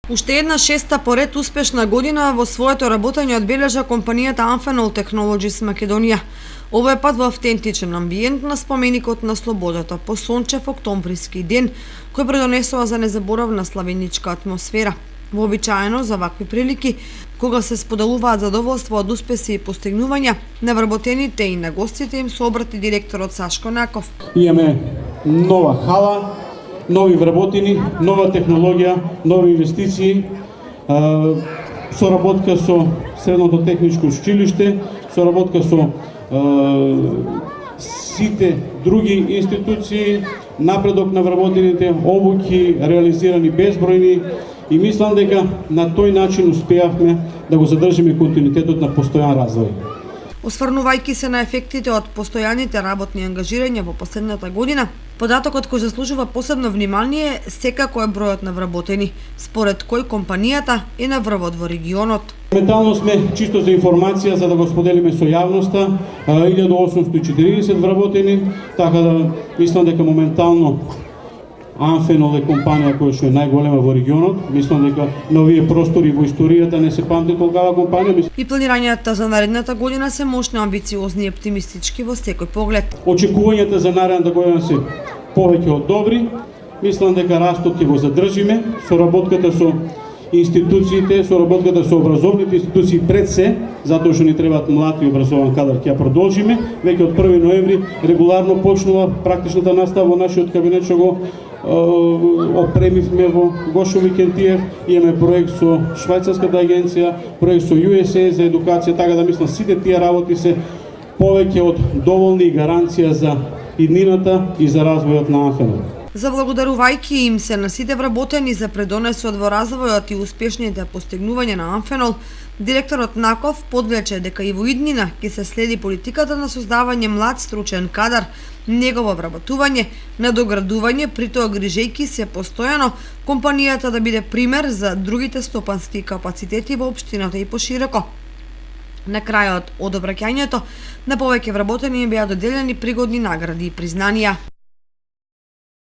Уште една шеста поред успешна година во своето работење одбележа компанијата Amphenol Technologies Македонија. Овој пат во автентичен амбиент на споменикот на слободата по сончев октомвриски ден, кој предонесува за незаборавна славеничка атмосфера. Вообичаено за вакви прилики, кога се споделуваат задоволство од успеси и постигнувања, на вработените и на гостите им се обрати директорот Сашко Наков. Имаме нова хала, нови вработени, нова технологија, нови инвестиции, соработка со Средното техничко училиште, соработка со сите други институции, напредок на вработените, обуки реализирани безбројни и мислам дека на тој начин успеавме да го задржиме континуитетот на постојан развој. Осврнувајќи се на ефектите од постојаните работни ангажирања во последната година, податокот кој заслужува посебно внимание секако е бројот на вработени, според кој компанијата е на врвот во регионот. Моментално сме, чисто за информација, за да го споделиме со јавноста, 1840 вработени, така да мислам дека моментално Amphenol е компанија која што е најголема во регионот. Мислам дека на овие простори во историјата не се памти толкава компанија. И планирањата за наредната година се мощно амбициозни и оптимистички во секој поглед. Очекувањата за наредната година се повеќе од добри. Мислам дека растот ќе го задржиме, соработката со институциите, соработката со образовните институции пред се, затоа што ни требаат млад и образован кадар, ќе ја продолжиме. Веќе од 1 ноември регуларно почнува практичната настава во нашиот кабинет, што го опремивме во Гошо Викентиев. Имаме проект со швајцарската агенција, проект со USA за едукација, така да мислам сите тие работи се повеќе од доволни гаранција за иднината и за развојот на Amphenol. Заблагодарувајќи им се на сите вработени за предонесот во развојот и успешните постигнувања на Amphenol, директорот Наков подвлече дека и во иднина ќе се следи политиката на создавање млад стручен кадар, негово вработување, надоградување, притоа грижејќи се постојано компанијата да биде пример за другите стопански капацитети во општината и пошироко. На крајот од обраќањето на повеќе вработени им беа доделени пригодни награди и признанија.